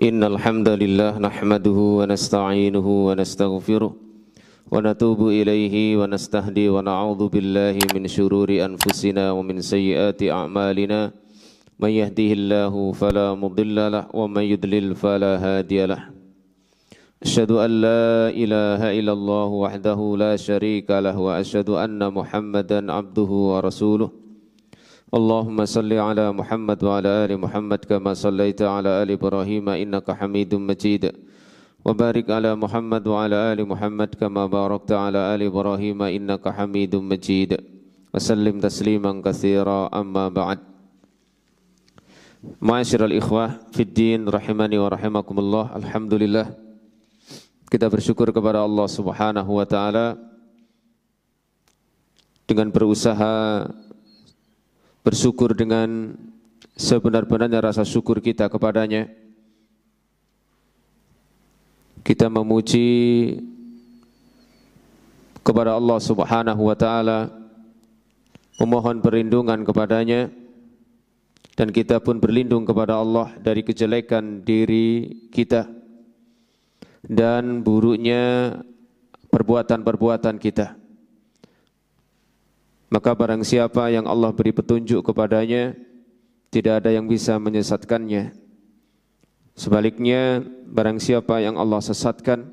Innal hamdalillah nahmaduhu wa nasta'inuhu wa nastaghfiruh wa natubu ilaihi wa nastahdi wa na'udzu billahi min syururi anfusina wa min sayyiati a'malina may yahdihillahu fala mudilla lahu wa may yudlil fala hadiyalah. Asyhadu an la ilaha illallah wahdahu la syarika lahu wa asyhadu anna Muhammadan abduhu wa rasuluh. Allahumma salli ala Muhammad wa ala ali Muhammad kama sallaita ala ali Ibrahim innaka Hamidum Majid. Wa barik ala Muhammad wa ala ali Muhammad kama barakta ala ali Ibrahim innaka Hamidum Majid. Wa sallim tasliman katsira amma ba'd. Ma'asyiral ikhwah fid din rahimani wa rahimakumullah. Alhamdulillah kita bersyukur kepada Allah Subhanahu wa taala dengan berusaha bersyukur dengan sebenar-benarnya rasa syukur kita kepadanya. Kita memuji kepada Allah Subhanahu wa taala, memohon perlindungan kepadanya, dan kita pun berlindung kepada Allah dari kejelekan diri kita dan buruknya perbuatan-perbuatan kita. Maka barang siapa yang Allah beri petunjuk kepadanya, tidak ada yang bisa menyesatkannya. Sebaliknya, barang siapa yang Allah sesatkan,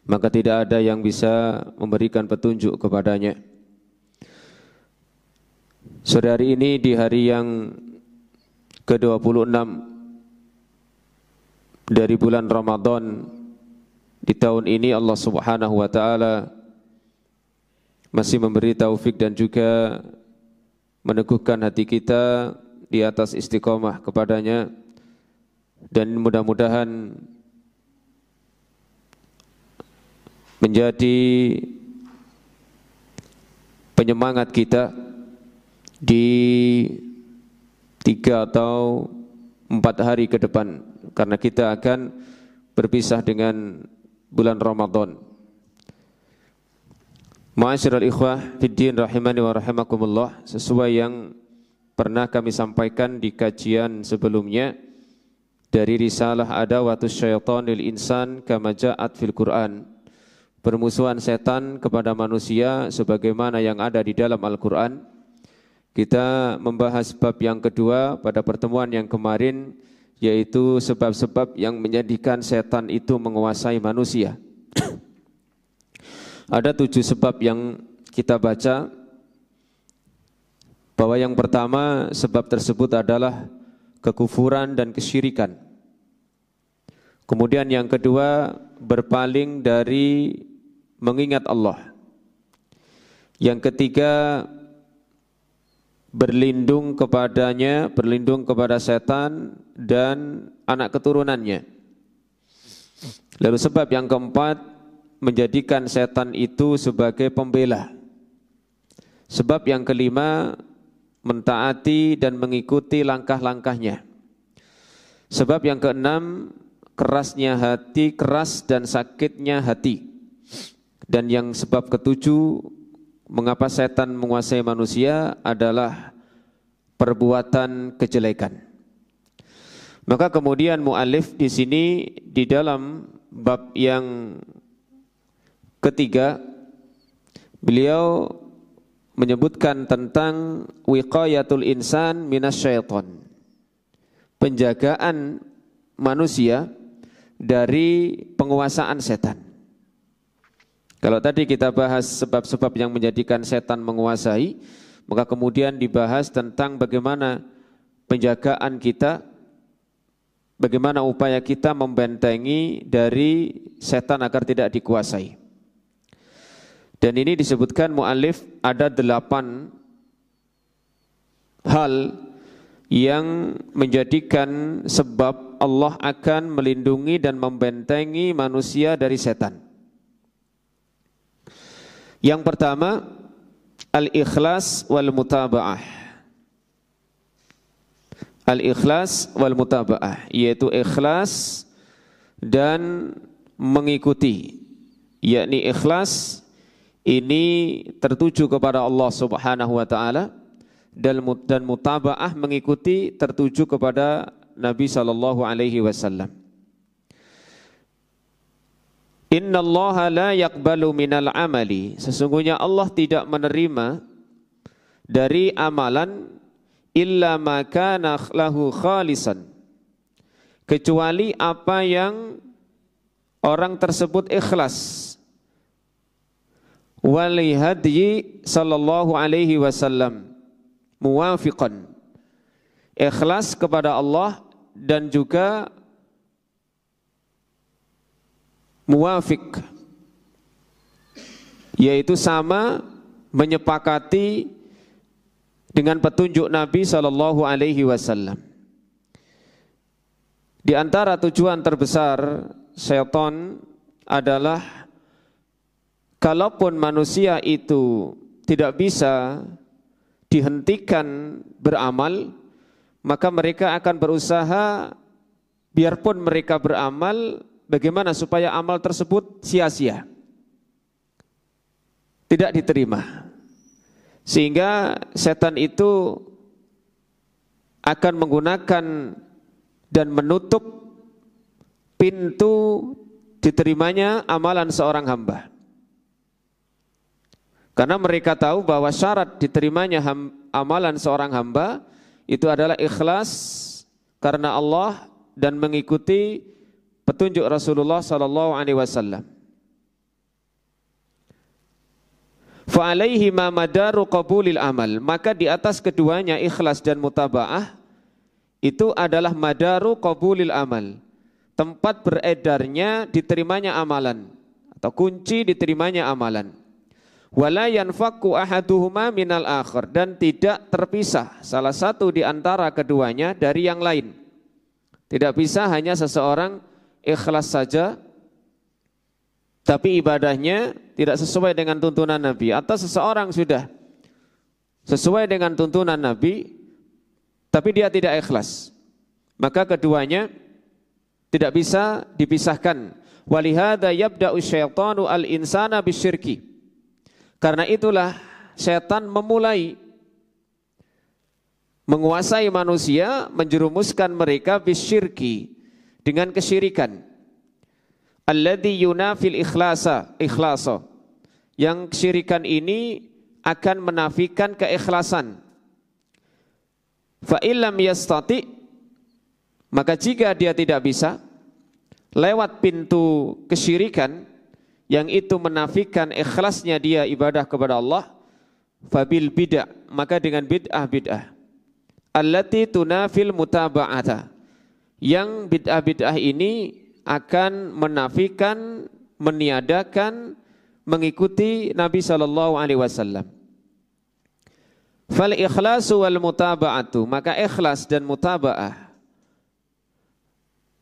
maka tidak ada yang bisa memberikan petunjuk kepadanya. Sore hari ini di hari yang ke-26 dari bulan Ramadan di tahun ini, Allah Subhanahu wa taala masih memberi taufik dan juga meneguhkan hati kita di atas istiqomah kepadanya, dan mudah-mudahan menjadi penyemangat kita di 3 atau 4 hari ke depan, karena kita akan berpisah dengan bulan Ramadan. Ma'asyiral ikhwah fiddin rahimani wa rahimakumullah, sesuai yang pernah kami sampaikan di kajian sebelumnya dari risalah Adawatus Syaitanil Insan kama ja'at fil Qur'an, permusuhan setan kepada manusia sebagaimana yang ada di dalam Al-Qur'an. Kita membahas bab yang kedua pada pertemuan yang kemarin, yaitu sebab-sebab yang menjadikan setan itu menguasai manusia. Ada 7 sebab yang kita baca, bahwa yang pertama sebab tersebut adalah kekufuran dan kesyirikan. Kemudian yang kedua, berpaling dari mengingat Allah. Yang ketiga, berlindung kepadanya, berlindung kepada setan dan anak keturunannya. Lalu sebab yang keempat, menjadikan setan itu sebagai pembela. Sebab yang kelima, mentaati dan mengikuti langkah-langkahnya. Sebab yang keenam, kerasnya hati, keras dan sakitnya hati. Dan yang sebab ketujuh, mengapa setan menguasai manusia adalah perbuatan kejelekan. Maka kemudian mu'alif di sini di dalam bab yang ketiga, beliau menyebutkan tentang wiqayatul insan minasyaiton, penjagaan manusia dari penguasaan setan. Kalau tadi kita bahas sebab-sebab yang menjadikan setan menguasai, maka kemudian dibahas tentang bagaimana penjagaan kita, bagaimana upaya kita membentengi dari setan agar tidak dikuasai. Dan ini disebutkan mu'alif ada 8 hal yang menjadikan sebab Allah akan melindungi dan membentengi manusia dari setan. Yang pertama, al-ikhlas wal mutaba'ah. Al-ikhlas wal mutaba'ah, yaitu ikhlas dan mengikuti. Yakni ikhlas ini tertuju kepada Allah Subhanahu wa taala, dan mutaba'ah mengikuti tertuju kepada Nabi sallallahu alaihi wasallam. Innallaha la yaqbalu minal amali, sesungguhnya Allah tidak menerima dari amalan illa ma kana lahu khalisan, kecuali apa yang orang tersebut ikhlas. Wali hadyi sallallahu alaihi wasallam muwafiqan, ikhlas kepada Allah dan juga muwafiq, yaitu sama menyepakati dengan petunjuk Nabi sallallahu alaihi wasallam. Di antara tujuan terbesar syaitan adalah kalaupun manusia itu tidak bisa dihentikan beramal, maka mereka akan berusaha biarpun mereka beramal, bagaimana supaya amal tersebut sia-sia, tidak diterima. Sehingga setan itu akan menggunakan dan menutup pintu diterimanya amalan seorang hamba. Karena mereka tahu bahwa syarat diterimanya amalan seorang hamba itu adalah ikhlas karena Allah dan mengikuti petunjuk Rasulullah sallallahu alaihi wasallam. Fa alaihi ma madaru qabulil amal, maka di atas keduanya ikhlas dan mutaba'ah itu adalah madaru qabulil amal, tempat beredarnya diterimanya amalan atau kunci diterimanya amalan. Wala yanfaqu ahaduhuma minal akhar, dan tidak terpisah salah satu di antara keduanya dari yang lain. Tidak bisa hanya seseorang ikhlas saja tapi ibadahnya tidak sesuai dengan tuntunan Nabi, atau seseorang sudah sesuai dengan tuntunan Nabi tapi dia tidak ikhlas, maka keduanya tidak bisa dipisahkan. Walihada yabda'u syaitanu al-insana bisyirki, karena itulah setan memulai menguasai manusia, menjerumuskan mereka bisyirki, dengan kesyirikan. Alladzi yunafil ikhlasa, yang kesyirikan ini akan menafikan keikhlasan. Fa illam yastati, maka jika dia tidak bisa lewat pintu kesyirikan yang itu menafikan ikhlasnya dia ibadah kepada Allah, fabil bid'ah, maka dengan bid'ah allati tunafil mutaba'ata, yang bid'ah ini akan menafikan, meniadakan mengikuti Nabi sallallahu alaihi wasallam. Fal ikhlasu wal mutaba'atu, maka ikhlas dan mutaba'ah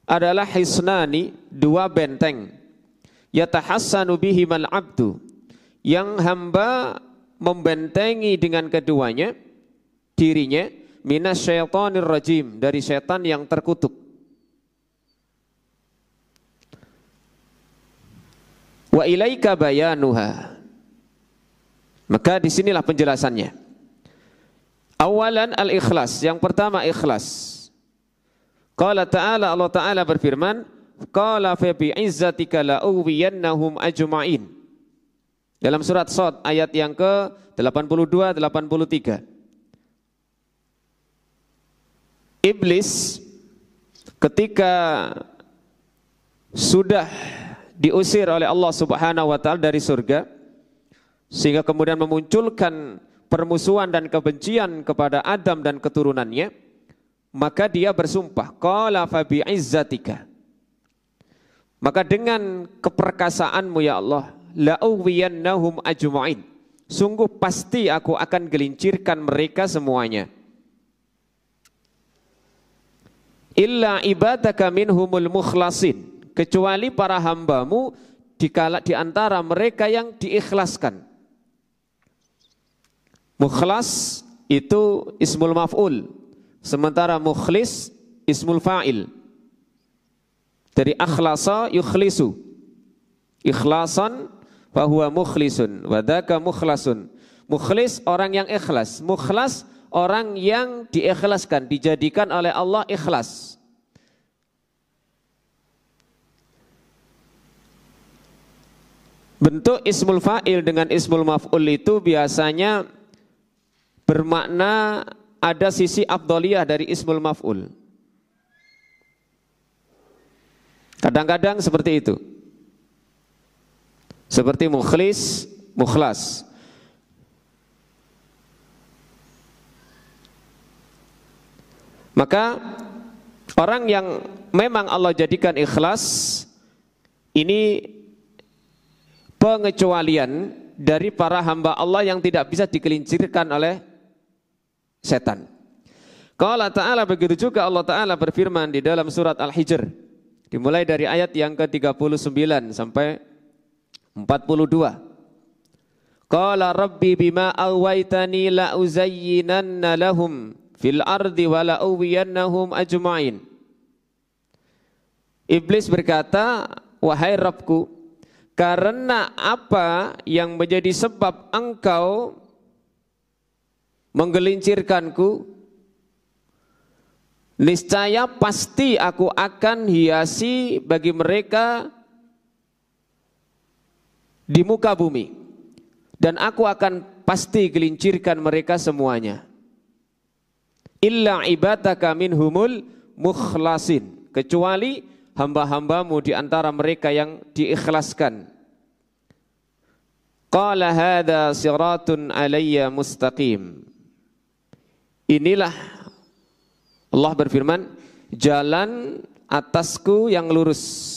adalah hisnani, dua benteng, yatahassanu bihimal abdu, yang hamba membentengi dengan keduanya dirinya minasyaitonir rajim, dari setan yang terkutuk. Wa ilaika bayanuha, maka disinilah penjelasannya. Awalan al-ikhlas, yang pertama ikhlas. Qala ta'ala, Allah Ta'ala berfirman, qala fa bi'izzatika la'uwiyannahum ajma'in, dalam surat Shad ayat yang ke-82-83. Iblis ketika sudah diusir oleh Allah Subhanahu wa taala dari surga, sehingga kemudian memunculkan permusuhan dan kebencian kepada Adam dan keturunannya, maka dia bersumpah, qala fa bi'izzatika, maka dengan keperkasaanmu ya Allah, la'uwiyannahum ajma'in, sungguh pasti aku akan gelincirkan mereka semuanya. Illa ibadaka minhumul mukhlasin, kecuali para hambamu di antara mereka yang diikhlaskan. Mukhlas itu ismul maf'ul, sementara mukhlis ismul fa'il. Dari akhlasa yukhlisu, ikhlasan fahuwa mukhlisun, wadaka mukhlasun. Mukhlis orang yang ikhlas, mukhlas orang yang diikhlaskan, dijadikan oleh Allah ikhlas. Bentuk ismul fa'il dengan ismul maf'ul itu biasanya bermakna ada sisi afdhaliyah dari ismul maf'ul. Kadang-kadang seperti itu. Seperti mukhlis, mukhlas. Maka orang yang memang Allah jadikan ikhlas, ini pengecualian dari para hamba Allah yang tidak bisa digelincirkan oleh setan. Qala ta'ala, begitu juga Allah Ta'ala berfirman di dalam surat Al-Hijr, dimulai dari ayat yang ke-39 sampai 42. Qala rabbi bima awaitani la uzayyinanna lahum fil ardi wa la uwiyannahum ajma'in. Iblis berkata, wahai Rabbku, karena apa yang menjadi sebab engkau menggelincirkanku, niscaya pasti aku akan hiasi bagi mereka di muka bumi, dan aku akan pasti gelincirkan mereka semuanya. Illa ibadaka minhumul mukhlasin, kecuali hamba-hambamu di antara mereka yang diikhlaskan. Qala hadza siratun alayya mustaqim. Inilah, Allah berfirman, jalan atasku yang lurus.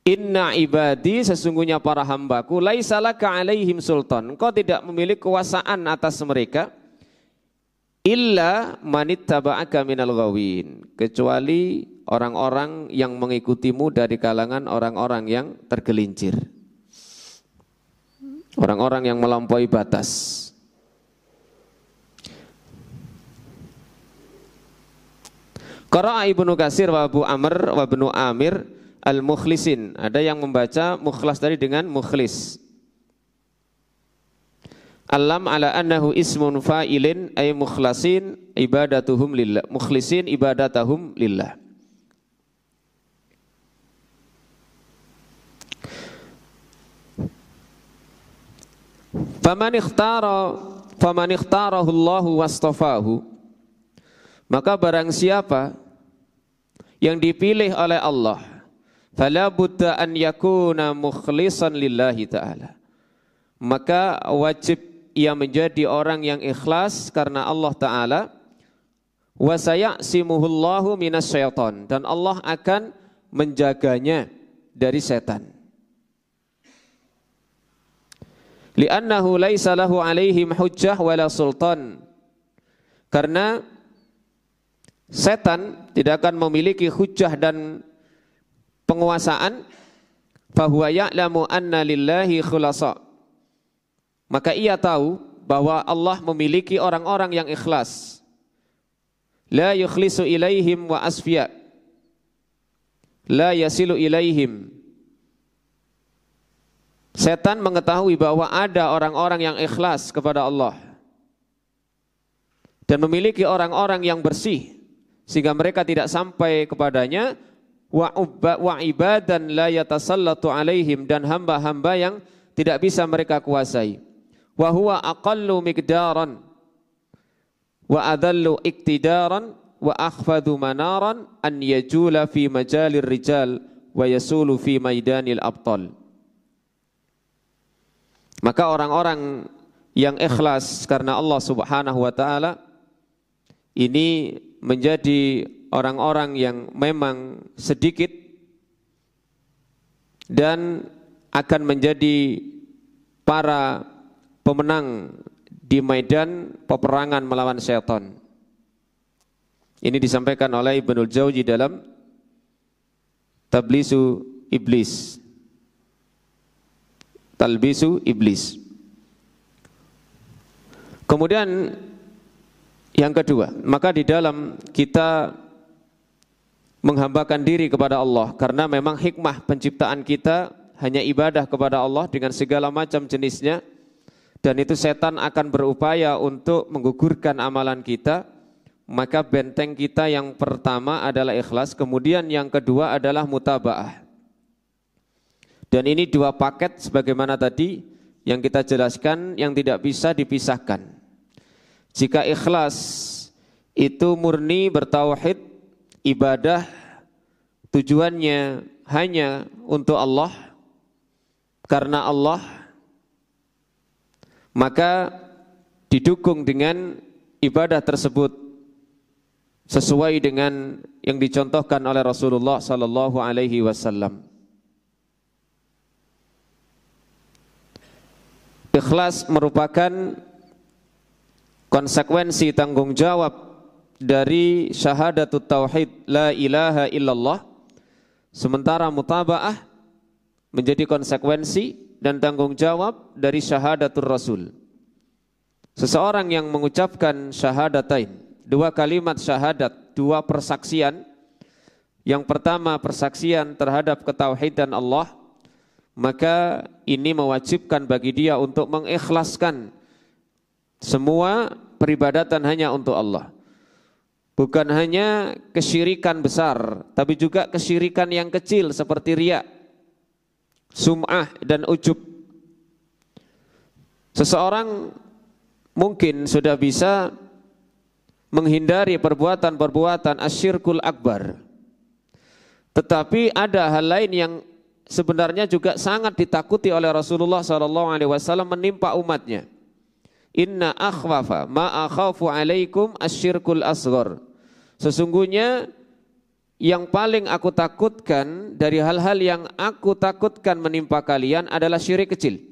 Inna ibadi, sesungguhnya para hambaku, laisa laka alaihim sultan, engkau tidak memiliki kekuasaan atas mereka, illa manittaba'aka minal ghawin, kecuali orang-orang yang mengikutimu dari kalangan orang-orang yang tergelincir, orang-orang yang melampaui batas. Qara'a Ibnu Katsir wa Abu Amr wa Ibnu Amir al-mukhlisin. Ada yang membaca mukhlas tadi dengan mukhlis. Alam ala annahu ismun fa'ilin ay mukhlasin ibadatuhum lillah. Mukhlisin ibadatahum lillah. Faman ikhtarahu Allahu wastafahu, maka barang siapa yang dipilih oleh Allah, fala budda an yakuna mukhlisan lillahi ta'ala, maka wajib ia menjadi orang yang ikhlas karena Allah Ta'ala. Wa sayasimuhullahu minasyaitan, dan Allah akan menjaganya dari setan. Li'annahu laisa lahu alaihim hujjah wala sultan, karena setan tidak akan memiliki hujjah dan penguasaan. Fahuwa ya'lamu anna lillahi khulasa, maka ia tahu bahwa Allah memiliki orang-orang yang ikhlas. La yukhlisu ilaihim wa asfiya, la yasilu ilaihim. Setan mengetahui bahwa ada orang-orang yang ikhlas kepada Allah dan memiliki orang-orang yang bersih sehingga mereka tidak sampai kepadanya. Wa ibadan la yatasallatu alaihim, dan hamba-hamba yang tidak bisa mereka kuasai. Wa huwa aqallu miqdaran wa adallu iktidaran wa akhfadu manaran an yajula fi majalir rijal wa yasulu fi maidanil abtal. Maka orang-orang yang ikhlas karena Allah Subhanahu wa taala ini menjadi orang-orang yang memang sedikit dan akan menjadi para pemenang di medan peperangan melawan syaitan. Ini disampaikan oleh Ibnul Jauzi dalam Talbisu Iblis. Kemudian yang kedua, maka di dalam kita menghambakan diri kepada Allah, karena memang hikmah penciptaan kita hanya ibadah kepada Allah dengan segala macam jenisnya, dan itu setan akan berupaya untuk menggugurkan amalan kita. Maka benteng kita yang pertama adalah ikhlas, kemudian yang kedua adalah mutaba'ah. Dan ini dua paket sebagaimana tadi yang kita jelaskan yang tidak bisa dipisahkan. Jika ikhlas itu murni bertauhid, ibadah tujuannya hanya untuk Allah, karena Allah, maka didukung dengan ibadah tersebut sesuai dengan yang dicontohkan oleh Rasulullah sallallahu alaihi wasallam. Ikhlas merupakan konsekuensi tanggung jawab dari syahadatut tauhid la ilaha illallah, sementara mutaba'ah menjadi konsekuensi dan tanggung jawab dari syahadatul rasul. Seseorang yang mengucapkan syahadatain, dua kalimat syahadat, dua persaksian. Yang pertama persaksian terhadap ketauhidan Allah, maka ini mewajibkan bagi dia untuk mengikhlaskan semua peribadatan hanya untuk Allah. Bukan hanya kesyirikan besar, tapi juga kesyirikan yang kecil seperti riya, sum'ah dan ujub. Seseorang mungkin sudah bisa menghindari perbuatan-perbuatan asyirkul akbar, tetapi ada hal lain yang sebenarnya juga sangat ditakuti oleh Rasulullah SAW menimpa umatnya. Inna akhwafa ma akhafu alaikum asyirkul asghar. Sesungguhnya yang paling aku takutkan dari hal-hal yang aku takutkan menimpa kalian adalah syirik kecil.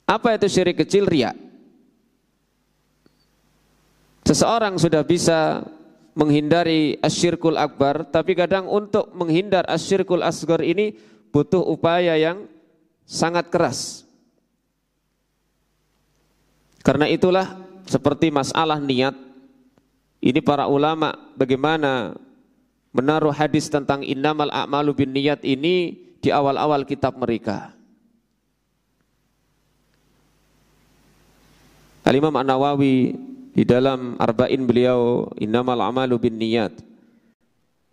Apa itu syirik kecil? Riya. Seseorang sudah bisa menghindari asyirkul akbar, tapi kadang untuk menghindar asyirkul asghar ini butuh upaya yang sangat keras. Karena itulah seperti masalah niat, ini para ulama bagaimana menaruh hadis tentang innamal a'malu binniyat ini di awal-awal kitab mereka. Al-Imam An-Nawawi di dalam Arba'in beliau innamal a'malu binniyat.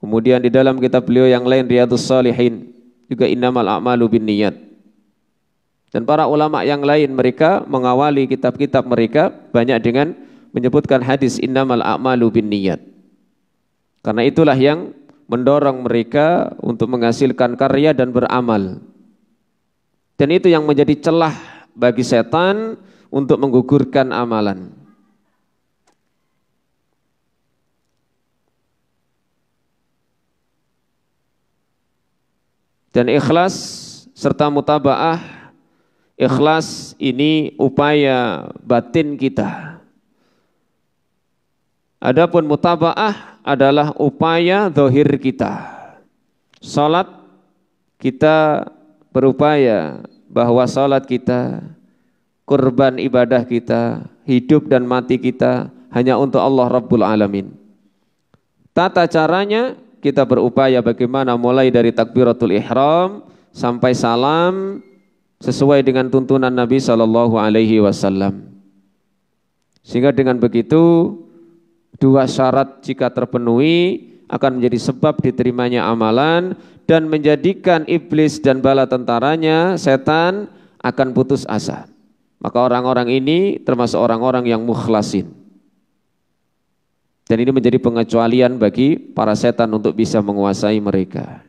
Kemudian di dalam kitab beliau yang lain Riyadhus Shalihin juga innamal a'malu binniyat. Dan para ulama yang lain mereka mengawali kitab-kitab mereka banyak dengan menyebutkan hadis innamal a'malu binniyat. Karena itulah yang mendorong mereka untuk menghasilkan karya dan beramal. Dan itu yang menjadi celah bagi setan untuk menggugurkan amalan. Dan ikhlas serta mutaba'ah, ikhlas ini upaya batin kita. Adapun mutaba'ah adalah upaya zahir kita. Salat kita berupaya bahwa salat kita, kurban ibadah kita, hidup dan mati kita hanya untuk Allah Rabbul Alamin. Tata caranya kita berupaya bagaimana mulai dari takbiratul ihram sampai salam sesuai dengan tuntunan Nabi SAW. Sehingga dengan begitu dua syarat jika terpenuhi akan menjadi sebab diterimanya amalan dan menjadikan iblis dan bala tentaranya setan akan putus asa. Maka orang-orang ini termasuk orang-orang yang mukhlasin. Dan ini menjadi pengecualian bagi para setan untuk bisa menguasai mereka.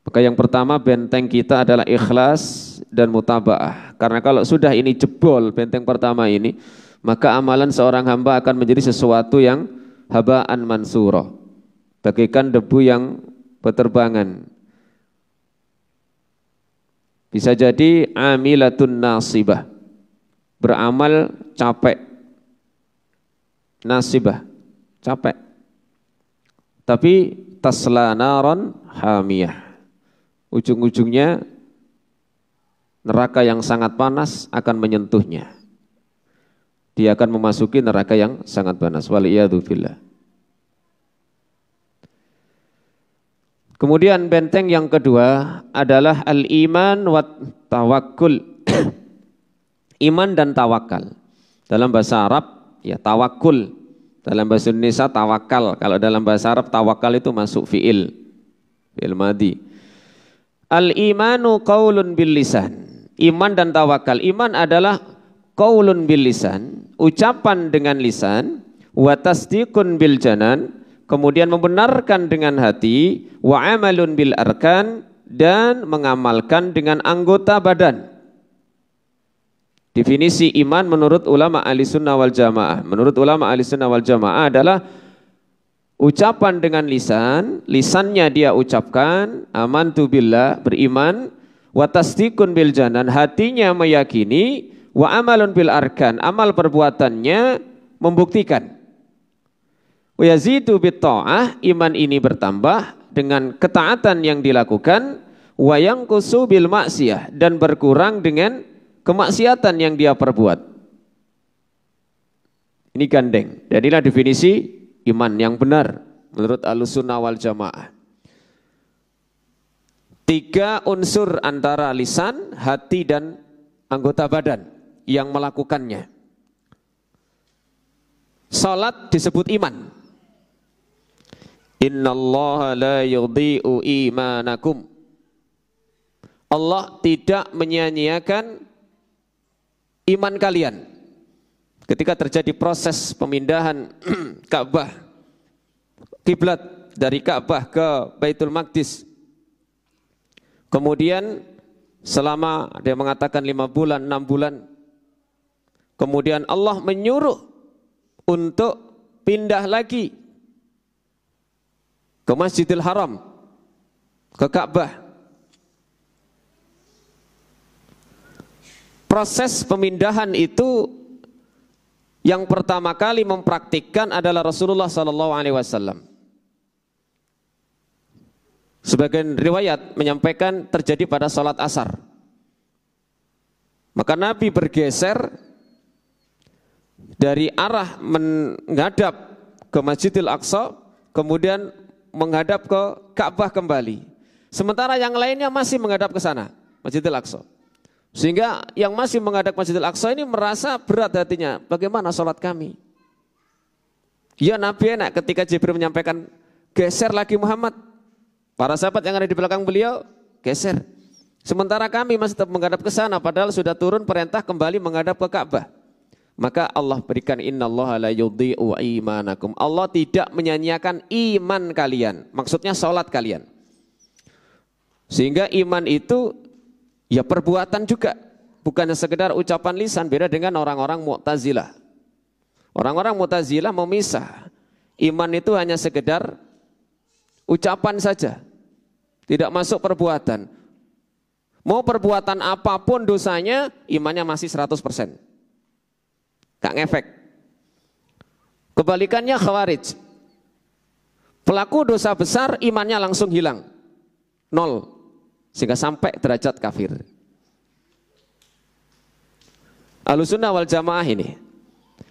Maka yang pertama benteng kita adalah ikhlas dan mutaba'ah. Karena kalau sudah ini jebol benteng pertama ini, maka amalan seorang hamba akan menjadi sesuatu yang haba'an mansura, bagaikan debu yang berterbangan. Bisa jadi amilatun nasibah, beramal capek, nasibah, capek. Tapi tasla naron hamiyah, ujung-ujungnya neraka yang sangat panas akan menyentuhnya. Dia akan memasuki neraka yang sangat panas. Waliyadu billah. Kemudian benteng yang kedua adalah al-iman wa tawakkul. Iman dan tawakal. Dalam bahasa Arab ya tawakkul. Dalam bahasa Indonesia tawakal. Kalau dalam bahasa Arab tawakal itu masuk fi'il. Fi'il madhi. Al-imanu qaulun bil lisan. Iman dan tawakal. Iman adalah qaulun bil lisan, ucapan dengan lisan, wa tasdiqun bil janan, kemudian membenarkan dengan hati, wa amalun bil arkan, dan mengamalkan dengan anggota badan. Definisi iman menurut ulama Ahlussunnah wal Jamaah. Menurut ulama Ahlussunnah wal Jamaah adalah ucapan dengan lisan, lisannya dia ucapkan, amantu billah, beriman, wa tasdiqun bil janan, hatinya meyakini, wa amalun bil arkan, amal perbuatannya membuktikan. Wa yazidu bit ta'ah, iman ini bertambah dengan ketaatan yang dilakukan, wa yanqusu bil maksiyah, dan berkurang dengan kemaksiatan yang dia perbuat. Ini gandeng. Dan inilah definisi iman yang benar menurut Ahlussunnah wal Jamaah. 3 unsur antara lisan, hati, dan anggota badan yang melakukannya. Salat disebut iman. Innallaha la yudhi'u imanakum. Allah tidak menyia-nyiakan iman kalian. Ketika terjadi proses pemindahan Ka'bah, kiblat dari Ka'bah ke Baitul Maqdis, kemudian selama dia mengatakan 5 bulan, 6 bulan, kemudian Allah menyuruh untuk pindah lagi ke Masjidil Haram, ke Ka'bah. Proses pemindahan itu yang pertama kali mempraktikkan adalah Rasulullah SAW. Sebagian riwayat menyampaikan terjadi pada sholat asar. Maka Nabi bergeser dari arah menghadap ke Masjidil Aqsa, kemudian menghadap ke Ka'bah kembali. Sementara yang lainnya masih menghadap ke sana, Masjidil Aqsa. Sehingga yang masih menghadap Masjidil Aqsa ini merasa berat hatinya. Bagaimana sholat kami? Ya Nabi enak ketika Jibril menyampaikan geser lagi Muhammad. Para sahabat yang ada di belakang beliau geser. Sementara kami masih tetap menghadap ke sana padahal sudah turun perintah kembali menghadap ke Ka'bah. Maka Allah berikan innallaha la yudhi'u imanakum. Allah tidak menyanyiakan iman kalian. Maksudnya sholat kalian. Sehingga iman itu ya perbuatan juga. Bukan sekedar ucapan lisan. Beda dengan orang-orang Mu'tazilah. Orang-orang Mu'tazilah memisah. Iman itu hanya sekedar ucapan saja. Tidak masuk perbuatan. Mau perbuatan apapun dosanya, imannya masih 100%. Gak ngefek. Kebalikannya Khawarij. Pelaku dosa besar, imannya langsung hilang. 0. Sehingga sampai derajat kafir. Ahlussunnah wal Jamaah ini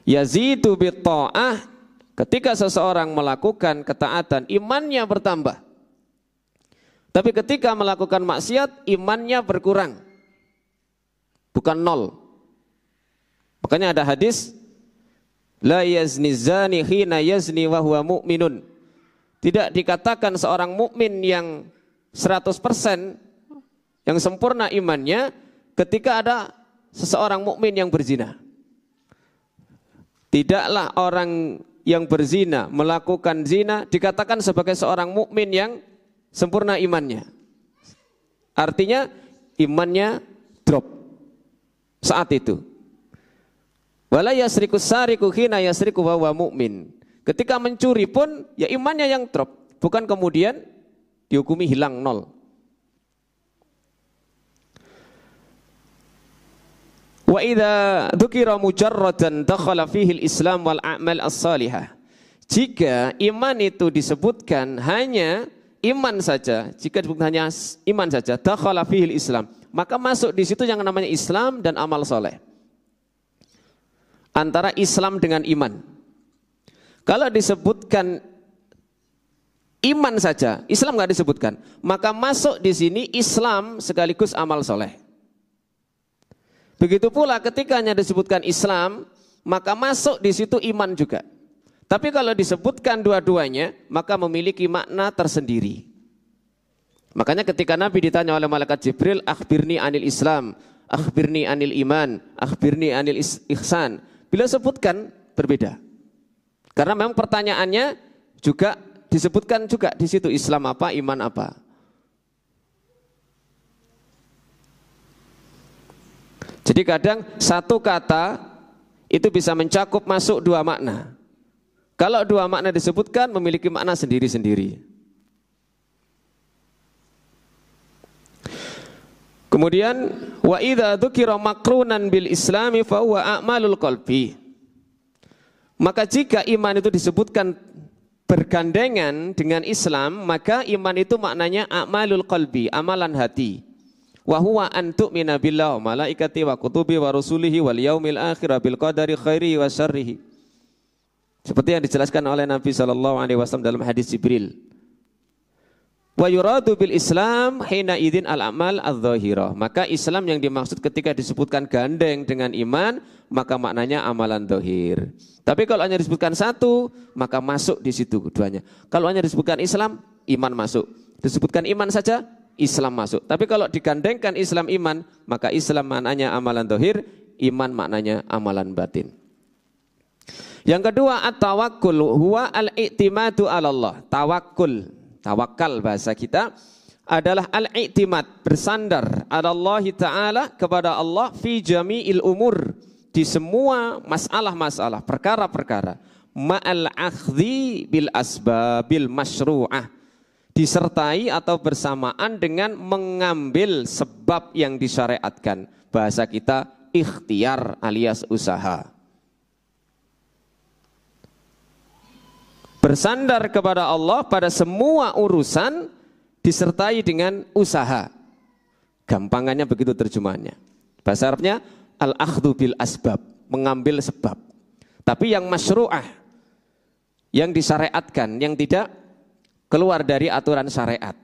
yazidu bit ta'ah, ketika seseorang melakukan ketaatan imannya bertambah. Tapi ketika melakukan maksiat imannya berkurang. Bukan 0. Makanya ada hadis la yazni zani hina yazni wa huwa mu'minun. Tidak dikatakan seorang mukmin yang 100% yang sempurna imannya ketika ada seseorang mukmin yang berzina. Tidaklah orang yang berzina melakukan zina dikatakan sebagai seorang mukmin yang sempurna imannya. Artinya imannya drop saat itu. Wala yasriku sariku hina yasriku wa huwa mu'min. Ketika mencuri pun ya imannya yang drop, bukan kemudian dihukumi hilang 0. Wa idza dzukira mujarradan dakhala fihi al-islam wal a'mal as-salihah. Jika iman itu disebutkan hanya iman saja, jika disebutkan hanya iman saja, dakhala fihi al-islam, maka masuk di situ yang namanya Islam dan amal soleh. Antara Islam dengan iman. Kalau disebutkan iman saja, Islam nggak disebutkan, maka masuk di sini Islam sekaligus amal soleh. Begitu pula ketika hanya disebutkan Islam, maka masuk di situ iman juga. Tapi kalau disebutkan dua-duanya, maka memiliki makna tersendiri. Makanya ketika Nabi ditanya oleh malaikat Jibril, akhbirni anil Islam, akhbirni anil iman, akhbirni anil ihsan, beliau sebutkan berbeda. Karena memang pertanyaannya juga disebutkan juga di situ, Islam apa, iman apa. Jadi kadang satu kata itu bisa mencakup masuk dua makna. Kalau dua makna disebutkan memiliki makna sendiri-sendiri. Kemudian wa idza dzukira maqrunan bil islami fa huwa a'malul qalbi. Maka jika iman itu disebutkan bergandengan dengan Islam, maka iman itu maknanya a'malul qalbi, amalan hati. Wa huwa an tu'mina billahi wa malaikatihi wa kutubihi wa rusulihi wal yaumil akhir bil qadari khairihi wa syarrihi. Seperti yang dijelaskan oleh Nabi SAW dalam hadis Jibril. Wa yuradu bil Islam hina idzin al amal adz-dzahirah. Maka Islam yang dimaksud ketika disebutkan gandeng dengan iman, maka maknanya amalan zahir. Tapi kalau hanya disebutkan satu, maka masuk di situ keduanya. Kalau hanya disebutkan Islam, iman masuk. Disebutkan iman saja, Islam masuk. Tapi kalau digandengkan Islam iman, maka Islam maknanya amalan zahir, iman maknanya amalan batin. Yang kedua, at-tawakkul huwa al-i'timadu 'ala Allah. Tawakkul, tawakal bahasa kita adalah al-i'timad, bersandar 'ala Allah Ta'ala, kepada Allah fi jami'il umur, di semua masalah-masalah, perkara-perkara, ma'al akhdhi bil asbabil masyru'ah, disertai atau bersamaan dengan mengambil sebab yang disyariatkan. Bahasa kita ikhtiar alias usaha. Bersandar kepada Allah pada semua urusan disertai dengan usaha. Gampangannya begitu terjemahannya. Bahasa Arabnya al-akhdhu bil asbab, mengambil sebab. Tapi yang masyru'ah, yang disyariatkan, yang tidak keluar dari aturan syariat.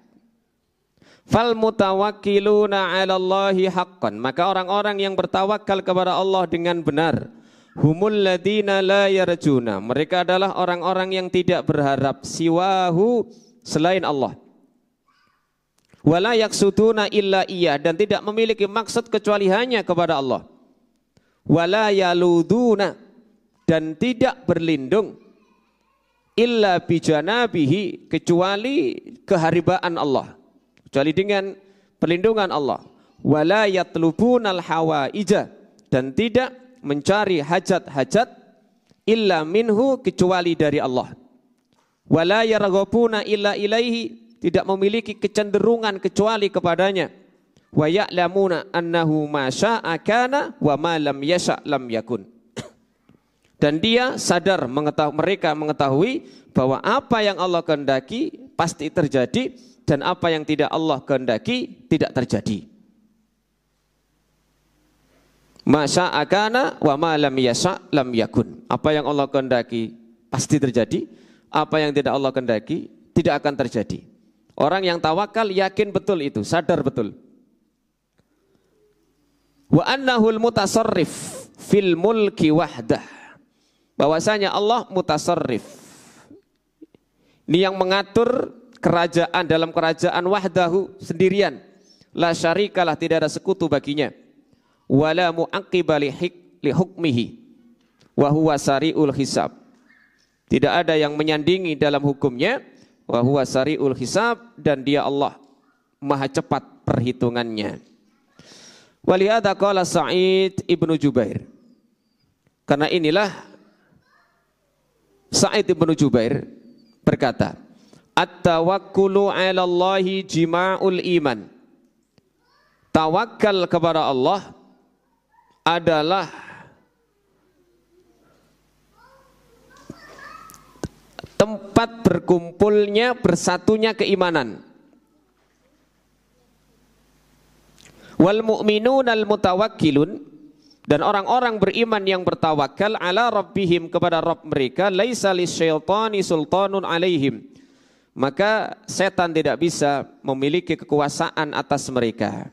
Fal mutawakkiluna 'ala Allahi haqqan, maka orang-orang yang bertawakal kepada Allah dengan benar, humul ladina la yarjuna, mereka adalah orang-orang yang tidak berharap siwahu, selain Allah. Wala yaksuduna illa iya, dan tidak memiliki maksud kecuali hanya kepada Allah. Wala yaluduna, dan tidak berlindung illa bijanabihi, kecuali keharibaan Allah, kecuali dengan perlindungan Allah. Wala yatlubunal hawaija, dan tidak mencari hajat-hajat illa minhu, kecuali dari Allah. Wala yarghabuna illa ilaihi, tidak memiliki kecenderungan kecuali kepadanya. Wa ya'lamuna annahu ma syaa kana wa ma lam yasha' lam yakun. Dan dia sadar, mereka mengetahui bahwa apa yang Allah kehendaki pasti terjadi, dan apa yang tidak Allah kehendaki tidak terjadi. Ma syaa kana wa ma lam yasha' lam yakun. Apa yang Allah kehendaki pasti terjadi, apa yang tidak Allah kehendaki tidak akan terjadi. Orang yang tawakal yakin betul itu, sadar betul. Wa annahul mutasarrif fil mulki wahdah, bahwasanya Allah mutasarrif, ini yang mengatur kerajaan, dalam kerajaan wahdahu, sendirian. La syarikalah, tidak ada sekutu baginya. Wala mu'aqqiba li hukmihi wa huwa sari'ul hisab, tidak ada yang menyandingi dalam hukumnya. Wa huwa sari'ul hisab, dan dia Allah maha cepat perhitungannya. Walihada qala Sa'id ibnu Jubair, karena inilah Sa'id ibnu Jubair berkata, at-tawakkulu 'ala Allahi jima'ul iman, tawakal kepada Allah adalah tempat berkumpulnya, bersatunya keimanan. Wal mu'minunal mutawakkilun, dan orang-orang beriman yang bertawakal, ala rabbihim, kepada Rabb mereka, laisa lisyaitani sultanun alaihim, maka setan tidak bisa memiliki kekuasaan atas mereka.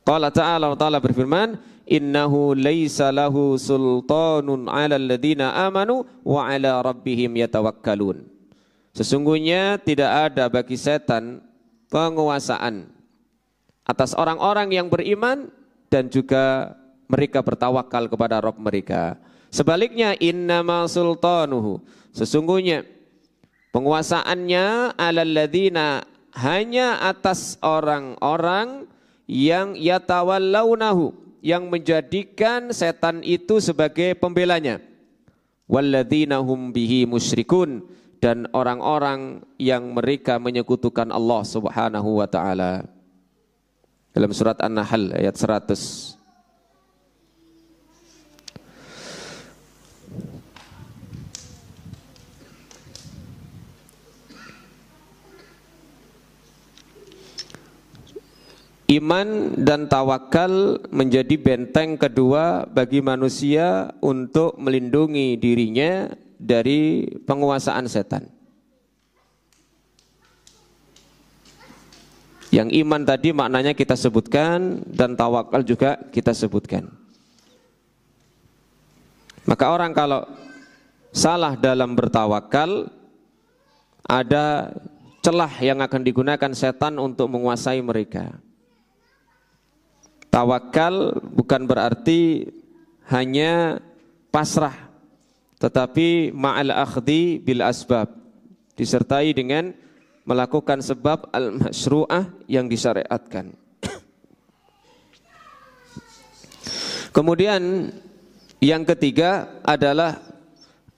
Allah Ta'ala berfirman, innahu laisa lahu sultanun 'alal ladzina amanu wa 'ala rabbihim yatawakkalun. Sesungguhnya tidak ada bagi setan penguasaan atas orang-orang yang beriman dan juga mereka bertawakal kepada Rabb mereka. Sebaliknya innama sultanuhu, sesungguhnya penguasaannya alal ladzina, hanya atas orang-orang yang yatawallaunahu, yang menjadikan setan itu sebagai pembelanya. Walladzina hum bihi musyrikun, dan orang-orang yang mereka menyekutukan Allah Subhanahu wa taala. Dalam surat An-Nahl ayat 100. Iman dan tawakal menjadi benteng kedua bagi manusia untuk melindungi dirinya dari penguasaan setan. Yang iman tadi maknanya kita sebutkan dan tawakal juga kita sebutkan. Maka orang kalau salah dalam bertawakal, ada celah yang akan digunakan setan untuk menguasai mereka. Tawakal bukan berarti hanya pasrah, tetapi ma'al akhdi bil asbab, disertai dengan melakukan sebab al-masyru'ah yang disyariatkan. Kemudian yang ketiga adalah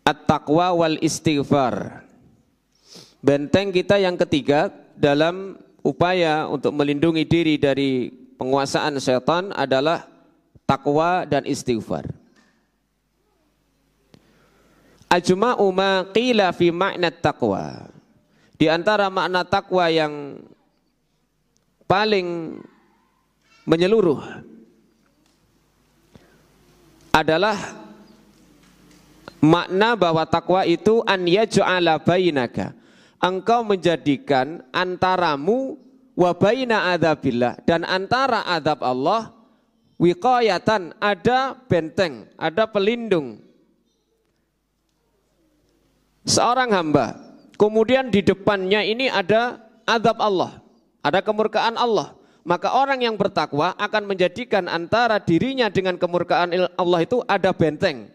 at-taqwa wal istighfar. Benteng kita yang ketiga dalam upaya untuk melindungi diri dari penguasaan setan adalah takwa dan istighfar. Ajma'u ma qila fi makna taqwa. Di antara makna takwa yang paling menyeluruh adalah makna bahwa takwa itu an yaj'ala bainaka, engkau menjadikan antaramu wa baina adzabillah, dan antara azab Allah wiqayatan, ada benteng, ada pelindung. Seorang hamba, kemudian di depannya ini ada azab Allah, ada kemurkaan Allah, maka orang yang bertakwa akan menjadikan antara dirinya dengan kemurkaan Allah itu ada benteng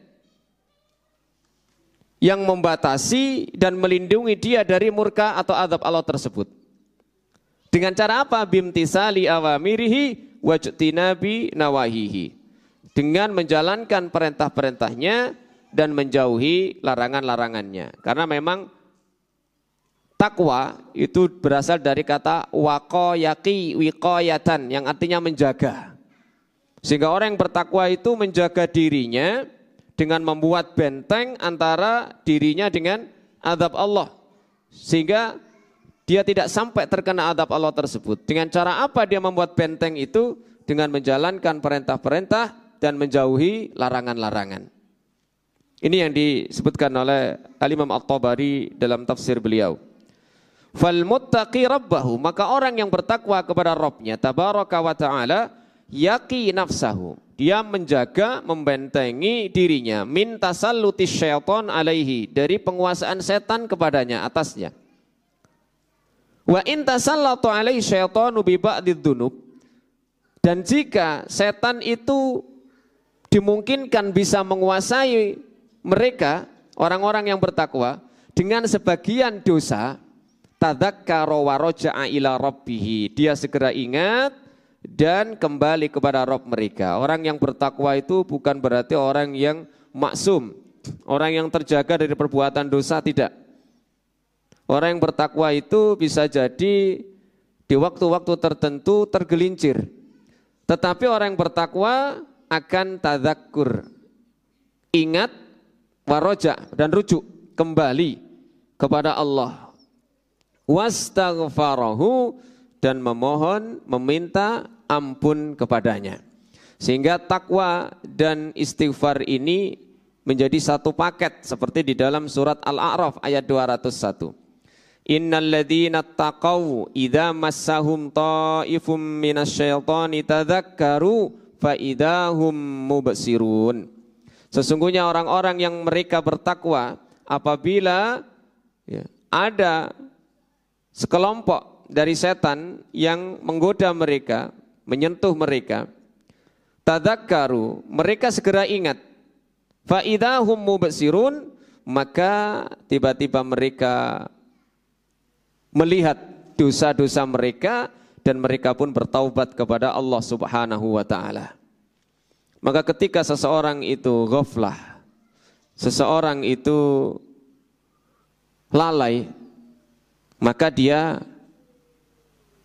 yang membatasi dan melindungi dia dari murka atau azab Allah tersebut. Dengan cara apa? Bimtisali awamirihi wajtinabi nawahihi, dengan menjalankan perintah-perintahnya dan menjauhi larangan-larangannya. Karena memang takwa itu berasal dari kata waqayaqi wiqayatan, yang artinya menjaga. Sehingga orang yang bertakwa itu menjaga dirinya dengan membuat benteng antara dirinya dengan azab Allah, sehingga dia tidak sampai terkena azab Allah tersebut. Dengan cara apa dia membuat benteng itu? Dengan menjalankan perintah-perintah dan menjauhi larangan-larangan. Ini yang disebutkan oleh Al-Imam At-Tabari dalam tafsir beliau. Fal muttaqi rabbahu, maka orang yang bertakwa kepada Rabbnya tabaraka wa ta'ala, yaqi nafsahu, dia menjaga, membentengi dirinya min tasallutis syaitan alaihi, dari penguasaan setan kepadanya, atasnya. Wa in tasallatu alaihi syaitanu bi ba'did dzunub, dan jika setan itu dimungkinkan bisa menguasai mereka, orang-orang yang bertakwa, dengan sebagian dosa, tadzakkara wa raja'a ila rabbih, dia segera ingat dan kembali kepada Rabb mereka. Orang yang bertakwa itu bukan berarti orang yang maksum, orang yang terjaga dari perbuatan dosa, tidak. Orang yang bertakwa itu bisa jadi di waktu-waktu tertentu tergelincir. Tetapi orang yang bertakwa akan tadzakkur, ingat, waroja, dan rujuk kembali kepada Allah. Wastaghfarahu, dan memohon, meminta ampun kepadanya. Sehingga takwa dan istighfar ini menjadi satu paket, seperti di dalam surat Al-A'raf ayat 201. Innal ladzina taqaw idza massahum ta'ifum minasyaitani tadzakkaru fa idahum mubsirun. Sesungguhnya orang-orang yang mereka bertakwa, apabila ada sekelompok dari setan yang menggoda mereka, menyentuh mereka, tadzakkaru, mereka segera ingat. Fa idahum mubsirun, maka tiba-tiba mereka melihat dosa-dosa mereka dan mereka pun bertaubat kepada Allah Subhanahu wa taala. Maka ketika seseorang itu ghaflah, seseorang itu lalai, maka dia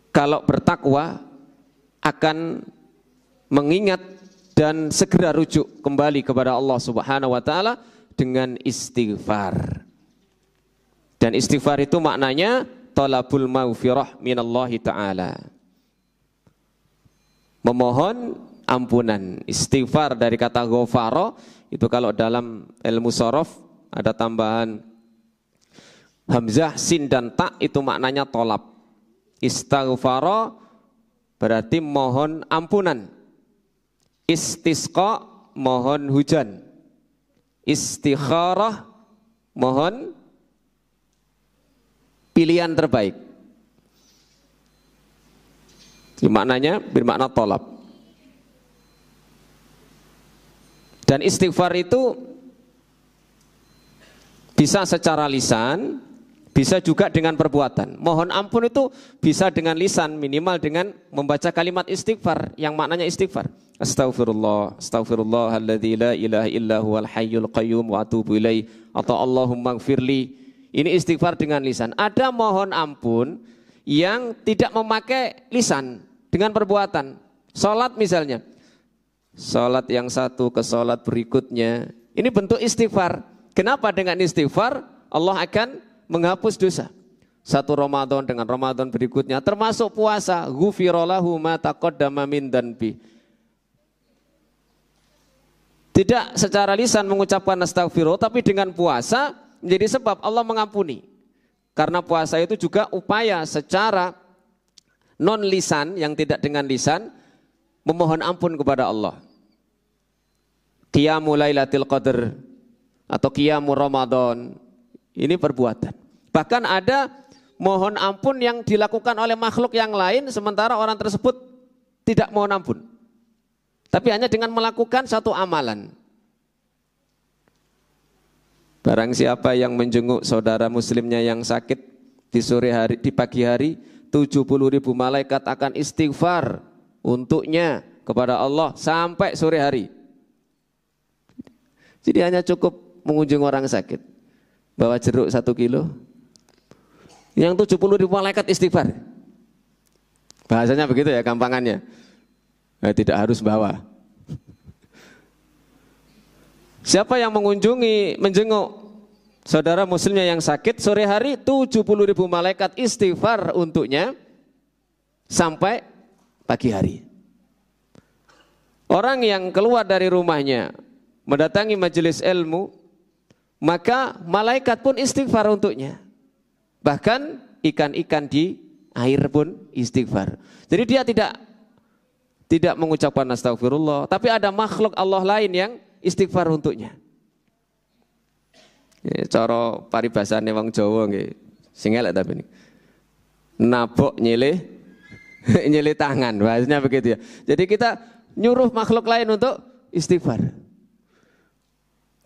kalau bertakwa akan mengingat dan segera rujuk kembali kepada Allah Subhanahu wa taala dengan istighfar. Dan istighfar itu maknanya talabul maghfirah minallahi ta'ala, memohon ampunan. Istighfar dari kata ghafara, itu kalau dalam ilmu shorof ada tambahan hamzah, sin dan ta, itu maknanya tolab. Istighfara berarti mohon ampunan. Istisqa mohon hujan. Istikharah mohon pilihan terbaik. Maknanya bermakna tolab. Dan istighfar itu bisa secara lisan, bisa juga dengan perbuatan. Mohon ampun itu bisa dengan lisan, minimal dengan membaca kalimat istighfar yang maknanya istighfar. Astaghfirullah, astaghfirullahalladzi la ilaha illa huwal hayyul qayyum wa atubu ilaih, atau Allahumma gfirli. Ini istighfar dengan lisan. Ada mohon ampun yang tidak memakai lisan, dengan perbuatan. Salat misalnya, salat yang satu ke salat berikutnya, ini bentuk istighfar. Kenapa dengan istighfar Allah akan menghapus dosa? Satu Ramadan dengan Ramadan berikutnya, termasuk puasa, ghufira lahu ma taqaddama min dzanbi. Tidak secara lisan mengucapkan astagfirullah, tapi dengan puasa menjadi sebab Allah mengampuni. Karena puasa itu juga upaya secara non lisan, yang tidak dengan lisan, memohon ampun kepada Allah. Qiyamul Lailatul Qadar atau qiyamul Ramadan, ini perbuatan. Bahkan ada mohon ampun yang dilakukan oleh makhluk yang lain, sementara orang tersebut tidak mohon ampun, tapi hanya dengan melakukan satu amalan. Barang siapa yang menjenguk saudara muslimnya yang sakit di sore hari, di pagi hari, 70.000 malaikat akan istighfar untuknya kepada Allah sampai sore hari. Jadi hanya cukup mengunjungi orang sakit, bawa jeruk 1 kilo, yang 70.000 malaikat istighfar. Bahasanya begitu ya, gampangannya. Tidak harus bawa. Siapa yang menjenguk saudara muslimnya yang sakit sore hari, 70.000 malaikat istighfar untuknya sampai pagi hari. Orang yang keluar dari rumahnya mendatangi majelis ilmu, maka malaikat pun istighfar untuknya. Bahkan ikan-ikan di air pun istighfar. Jadi dia tidak mengucapkan astagfirullah, tapi ada makhluk Allah lain yang istighfar untuknya. Cara paribasane wong Jawa nggih, sing elek tapi ini. Nabok nyilih nyilih tangan, bahasanya begitu ya. Jadi kita nyuruh makhluk lain untuk istighfar.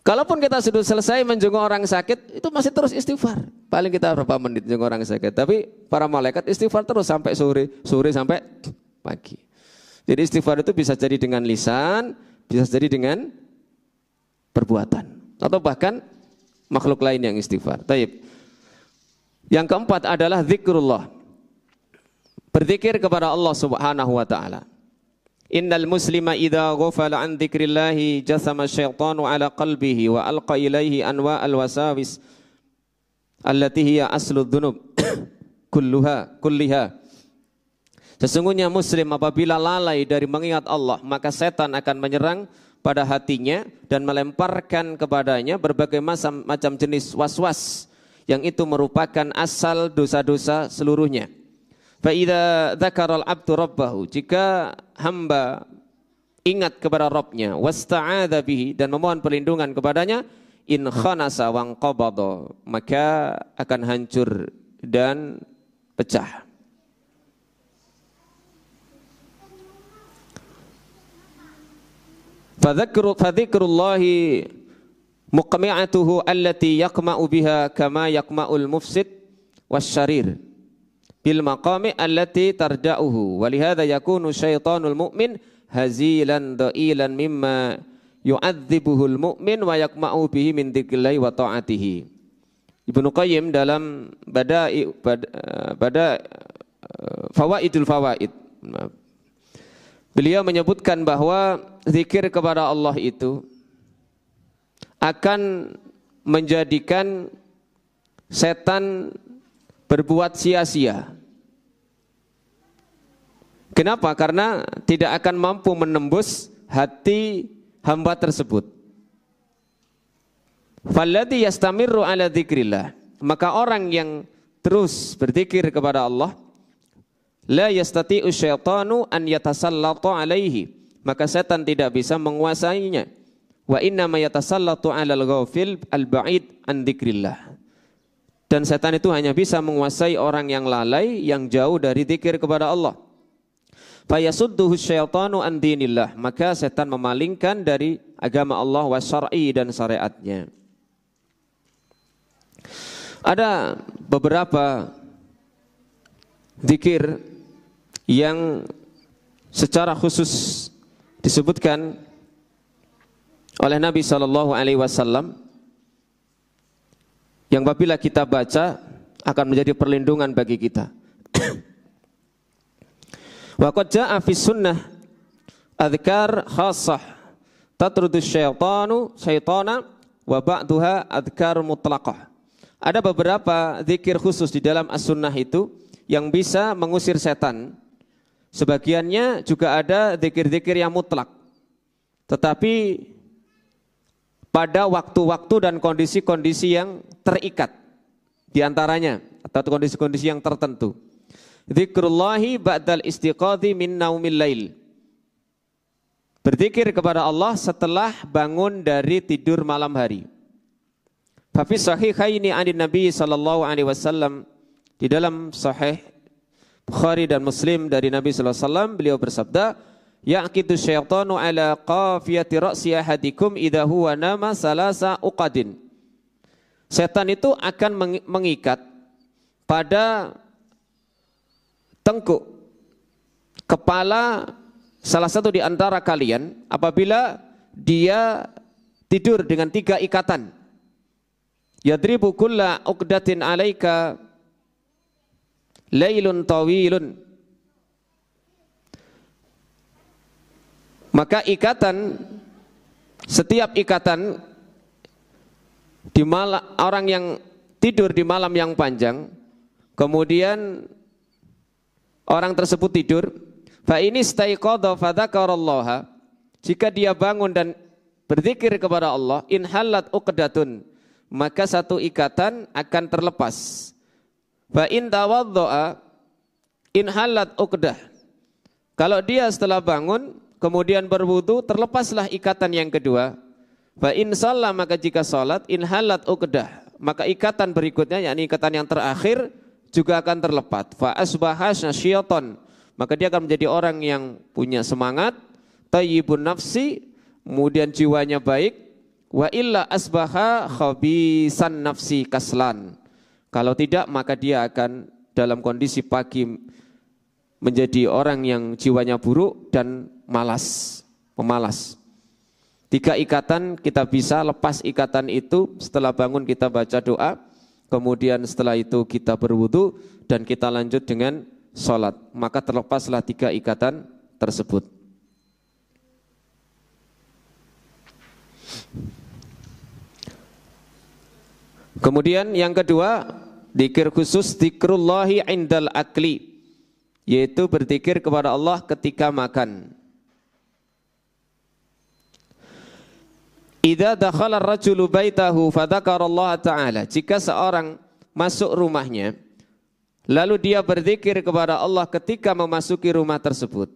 Kalaupun kita sudah selesai menjenguk orang sakit, itu masih terus istighfar. Paling kita berapa menit menjenguk orang sakit, tapi para malaikat istighfar terus sampai sore sampai pagi. Jadi istighfar itu bisa jadi dengan lisan, bisa jadi dengan perbuatan, atau bahkan makhluk lain yang istighfar. Taib. Yang keempat adalah zikrullah, berzikir kepada Allah Subhanahu wa taala. Innal muslima idza ghafala an dzikrillahi jasama syaitanu ala qalbihi wa alqa ilaihi anwa'al wasawis allati hiya aslud dzunub kulliha. Sesungguhnya muslim apabila lalai dari mengingat Allah, maka setan akan menyerang pada hatinya dan melemparkan kepadanya berbagai macam jenis was-was yang itu merupakan asal dosa-dosa seluruhnya. Fa idza dzakaral abdu rabbahu, jika hamba ingat kepada Rabbnya, wasta'adza bihi, dan memohon perlindungan kepadanya, in khanasa wa qabada, maka akan hancur dan pecah. Fadzikrullahi muqmi'atuhu allati yaqma'u biha kama yaqma'ul mufsid wasyarir bil maqami allati tarda'uhu walihada yakunu syaitanul mu'min hazilan da'ilan mimma yu'adzibuhul mu'min wa yaqma'u bihi min dzikrillahi wa ta'atihi. Ibnu Qayyim dalam Fawaidul Fawaid, beliau menyebutkan bahwa zikir kepada Allah itu akan menjadikan setan berbuat sia-sia. Kenapa? Karena tidak akan mampu menembus hati hamba tersebut. Falladhi yastamirru ala dzikrillah, maka orang yang terus berzikir kepada Allah, la yastati'u syaitanu an yatasallatu alaihi, maka setan tidak bisa menguasainya. Wa inna ma yatasallatu alal ghafil al-ba'id an dzikrillah, dan setan itu hanya bisa menguasai orang yang lalai, yang jauh dari zikir kepada Allah. Fayasudduhu syaitanu an dinillah, maka setan memalingkan dari agama Allah wa syar'i dan syariatnya. Ada beberapa zikir yang secara khusus disebutkan oleh Nabi SAW yang apabila kita baca akan menjadi perlindungan bagi kita. Wa qad jaa'a fi sunnah adzkar khassah tatrudu syaitana wa ba'daha adzkar mutlaqah. Ada beberapa zikir khusus di dalam as-sunnah itu yang bisa mengusir setan. Sebagiannya juga ada zikir-zikir yang mutlak, tetapi pada waktu-waktu dan kondisi-kondisi yang terikat di antaranya, atau kondisi-kondisi yang tertentu. Zikrullahi ba'dal istiqadhi min naumil lail, berzikir kepada Allah setelah bangun dari tidur malam hari. Fafi sahihaini anin Nabi sallallahu alaihi wasallam, di dalam sahih Bukhari dan Muslim dari Nabi sallallahu alaihi wasallam, beliau bersabda, yaqidu syaitanu ala qafiyati ra'si ahadikum idza huwa nama salasa uqadin. Setan itu akan mengikat pada tengkuk kepala salah satu di antara kalian apabila dia tidur dengan 3 ikatan. Yadribu kulla uqdatin alaika lailun tawilun. Maka setiap ikatan di malam, orang yang tidur di malam yang panjang, kemudian orang tersebut tidur, fa ini staiqadha fa dzakarallaha, jika dia bangun dan berzikir kepada Allah, in halat uqdatun, maka satu ikatan akan terlepas. Fa in tawaddaa in halat uqdah, kalau dia setelah bangun kemudian berwudu, terlepaslah ikatan yang kedua. Fa in shalla, maka jika salat, in halat uqdah, maka ikatan berikutnya, yakni ikatan yang terakhir juga akan terlepas. Fa asbaha nasyiatan, maka dia akan menjadi orang yang punya semangat, thayyibun nafsi, kemudian jiwanya baik. Wa illa asbaha khabisan nafsi kaslan, kalau tidak maka dia akan dalam kondisi pagi menjadi orang yang jiwanya buruk dan pemalas. 3 ikatan kita bisa lepas ikatan itu setelah bangun, kita baca doa, kemudian setelah itu kita berwudu dan kita lanjut dengan sholat, maka terlepaslah 3 ikatan tersebut. Kemudian yang kedua, zikir khusus zikrullahi indal akli, yaitu berzikir kepada Allah ketika makan. Idza dakhala ar-rajulu baitahu fadzakarallaha ta'ala, jika seorang masuk rumahnya lalu dia berzikir kepada Allah ketika memasuki rumah tersebut.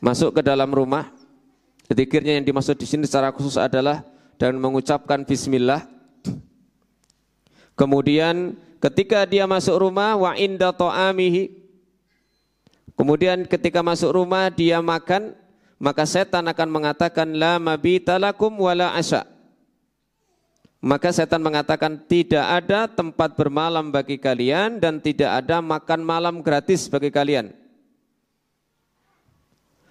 Masuk ke dalam rumah, zikirnya yang dimaksud di sini secara khusus adalah dengan mengucapkan bismillah. Kemudian ketika dia masuk rumah, wa inda ta'amihi, kemudian ketika masuk rumah dia makan, maka setan akan mengatakan la mabita lakum wala asya. Maka setan mengatakan tidak ada tempat bermalam bagi kalian dan tidak ada makan malam gratis bagi kalian.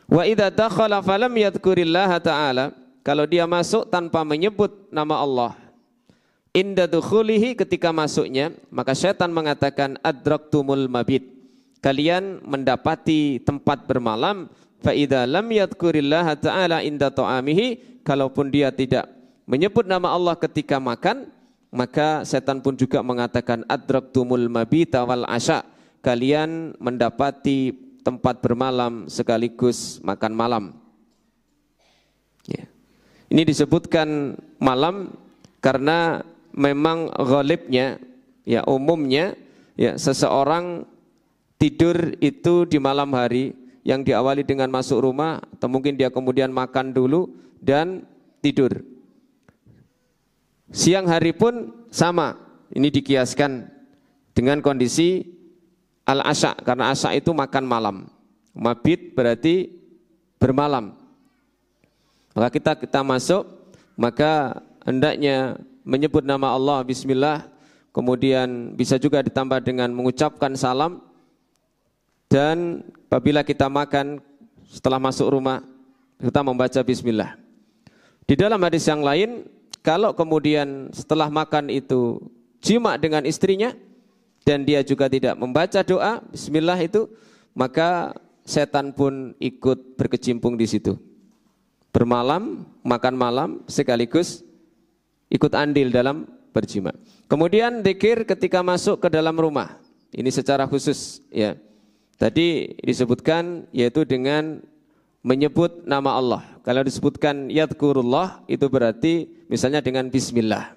Wa idza dakhala falam yadhkurillaha ta'ala, kalau dia masuk tanpa menyebut nama Allah, inda dukhulihi, ketika masuknya, maka setan mengatakan adraktumul mabit, kalian mendapati tempat bermalam. Fa idza lam yadhkurillaha ta'ala inda ta'amihi, kalaupun dia tidak menyebut nama Allah ketika makan, maka setan pun juga mengatakan adraktumul mabita wal asya, kalian mendapati tempat bermalam sekaligus makan malam. Ya. Ini disebutkan malam karena memang ghalibnya, ya umumnya, ya seseorang tidur itu di malam hari, yang diawali dengan masuk rumah atau mungkin dia kemudian makan dulu dan tidur. Siang hari pun sama, ini dikiaskan dengan kondisi al-asya, karena asya itu makan malam. Mabit berarti bermalam. Maka kita masuk, maka hendaknya menyebut nama Allah, bismillah, kemudian bisa juga ditambah dengan mengucapkan salam, dan apabila kita makan setelah masuk rumah, kita membaca bismillah. Di dalam hadis yang lain, kalau kemudian setelah makan itu jima dengan istrinya dan dia juga tidak membaca doa bismillah itu, maka setan pun ikut berkecimpung di situ. Bermalam, makan malam sekaligus ikut andil dalam berjima. Kemudian zikir ketika masuk ke dalam rumah. Ini secara khusus, ya. Tadi disebutkan yaitu dengan menyebut nama Allah. Kalau disebutkan yadhkurullah itu berarti misalnya dengan bismillah.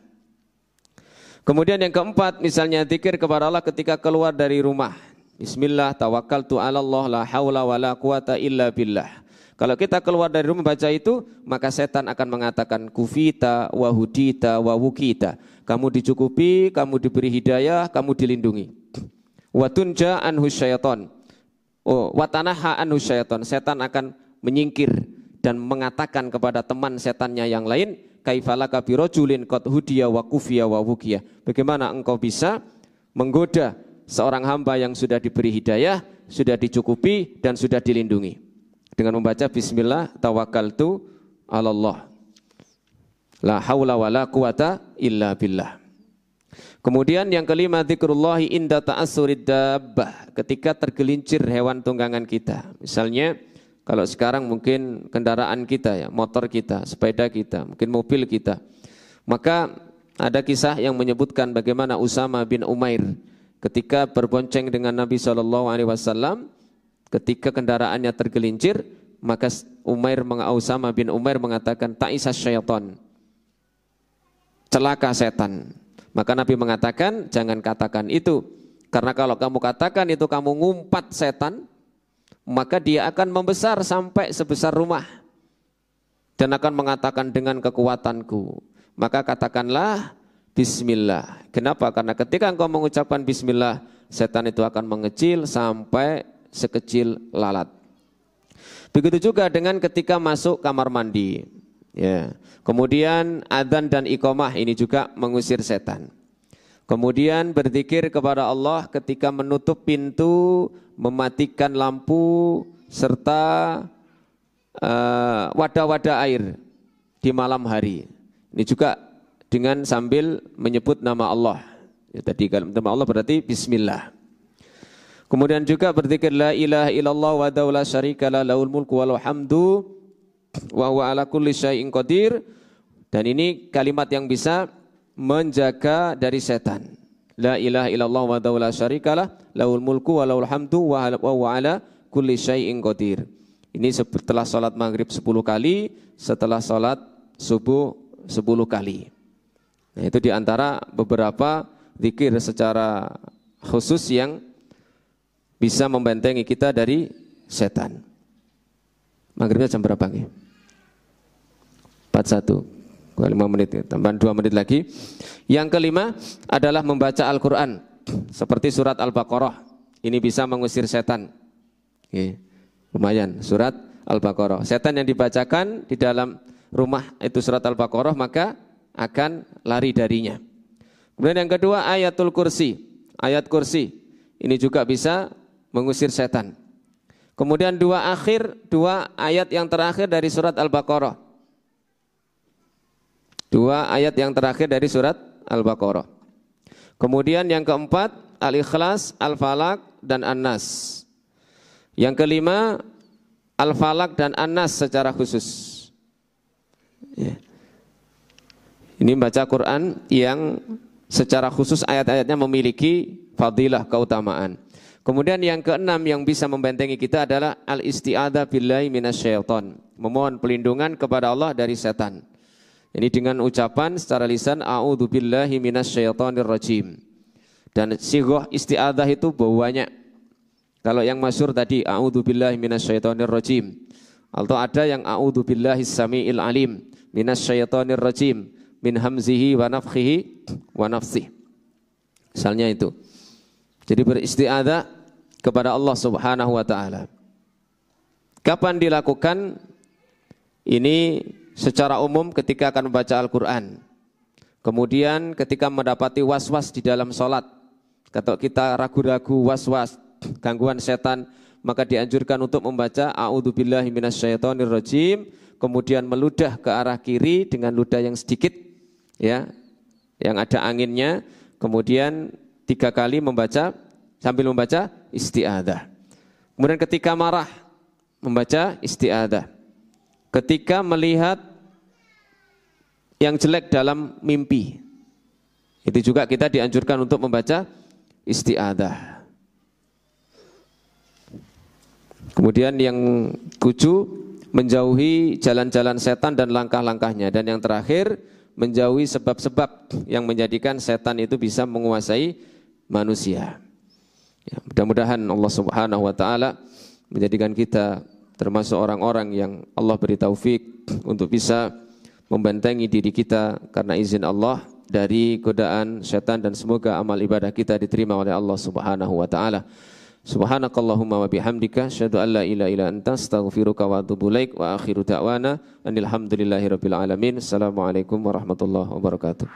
Kemudian yang keempat, misalnya zikir kepada Allah ketika keluar dari rumah. Bismillah tawakkaltu 'alallah la haula wala quwata illa billah. Kalau kita keluar dari rumah baca itu, maka setan akan mengatakan kufita wa hudita wa wukita. Kamu dicukupi, kamu diberi hidayah, kamu dilindungi. Wa tunja anhu syaitan. Wa tanaha anhu syaitan. Setan akan menyingkir dan mengatakan kepada teman setannya yang lain, kaifalaka birojulin qad hudiya wa kufiya wa wukiya. Bagaimana engkau bisa menggoda seorang hamba yang sudah diberi hidayah, sudah dicukupi dan sudah dilindungi dengan membaca bismillah tawakkaltu 'alallah la haula wala quwata illa billah. Kemudian yang kelima, dzikrullahi inda ta'assurid dabbah, ketika tergelincir hewan tunggangan kita. Misalnya kalau sekarang mungkin kendaraan kita, ya, motor kita, sepeda kita, mungkin mobil kita. Maka ada kisah yang menyebutkan bagaimana Usama bin Umair ketika berbonceng dengan Nabi SAW, ketika kendaraannya tergelincir, maka Usama bin Umair mengatakan ta'isa syaitan, celaka setan. Maka Nabi mengatakan jangan katakan itu, karena kalau kamu katakan itu kamu ngumpat setan, maka dia akan membesar sampai sebesar rumah dan akan mengatakan dengan kekuatanku. Maka katakanlah bismillah. Kenapa? Karena ketika engkau mengucapkan bismillah, setan itu akan mengecil sampai sekecil lalat. Begitu juga dengan ketika masuk kamar mandi, ya. Kemudian adzan dan iqamah ini juga mengusir setan. Kemudian berzikir kepada Allah ketika menutup pintu, mematikan lampu, serta wadah-wadah air di malam hari. Ini juga dengan sambil menyebut nama Allah. Ya, tadi kalau nama Allah berarti bismillah. Kemudian juga berzikir la ilaha illallah wa la syarikalah lahul mulku wa hamdu wa huwa ala kulli syai'in qadir. Dan ini kalimat yang bisa menjaga dari setan. La ilaha illallah wa la syarikalah lahul mulku wa lahul hamdu wa huwa ala kulli syai'in qadir. Ini setelah salat maghrib 10 kali, setelah salat subuh 10 kali. Nah, itu diantara beberapa zikir secara khusus yang bisa membentengi kita dari setan. Maghribnya jam berapa nih? 41, 5 menit, tambahan 2 menit lagi. Yang kelima adalah membaca Al-Quran seperti surat Al-Baqarah. Ini bisa mengusir setan. Oke, lumayan, surat Al-Baqarah. Setan yang dibacakan di dalam rumah itu surat Al-Baqarah maka akan lari darinya. Kemudian yang kedua ayatul kursi. Ayat kursi ini juga bisa mengusir setan. Kemudian dua ayat yang terakhir dari surat Al-Baqarah. Dua ayat yang terakhir dari surat Al-Baqarah. Kemudian yang keempat Al-Ikhlas, Al-Falaq dan An-Nas. Yang kelima Al-Falaq dan An-Nas secara khusus. Ya. Ini baca Quran yang secara khusus ayat-ayatnya memiliki fadilah, keutamaan. Kemudian yang keenam yang bisa membentengi kita adalah al-isti'adzah billahi minasyaiton. Memohon pelindungan kepada Allah dari setan. Ini dengan ucapan secara lisan a'udzubillahi minasyaitonir rajim. Dan sighah isti'adzah itu banyak. Kalau yang masyhur tadi a'udzubillahi minasyaitonir rajim. Atau ada yang a'udzubillahis samiil alim minasyaitonir rajim min hamzihi wa nafthihi wa nafsih. Misalnya itu. Jadi beristi'adzah kepada Allah Subhanahu wa taala. Kapan dilakukan? Ini secara umum ketika akan membaca Al-Qur'an. Kemudian ketika mendapati was-was di dalam salat. Kalau kita ragu-ragu, was-was, gangguan setan, maka dianjurkan untuk membaca a'udzubillahi minasyaitonir rajim, kemudian meludah ke arah kiri dengan ludah yang sedikit, ya, yang ada anginnya, kemudian 3 kali membaca sambil membaca isti'adzah. Kemudian ketika marah membaca isti'adzah. Ketika melihat yang jelek dalam mimpi, itu juga kita dianjurkan untuk membaca isti'adzah. Kemudian yang 7 menjauhi jalan-jalan setan dan langkah-langkahnya, dan yang terakhir menjauhi sebab-sebab yang menjadikan setan itu bisa menguasai manusia. Ya, mudah-mudahan Allah Subhanahu wa taala menjadikan kita termasuk orang-orang yang Allah beri taufik untuk bisa membentengi diri kita karena izin Allah dari godaan setan, dan semoga amal ibadah kita diterima oleh Allah Subhanahu wa taala. Subhanakallahumma wa bihamdika asyhadu an la ilaha illa anta astaghfiruka wa atubu ilaik wa akhiru da'wana anil hamdulillahi rabbil alamin. Assalamualaikum warahmatullahi wabarakatuh.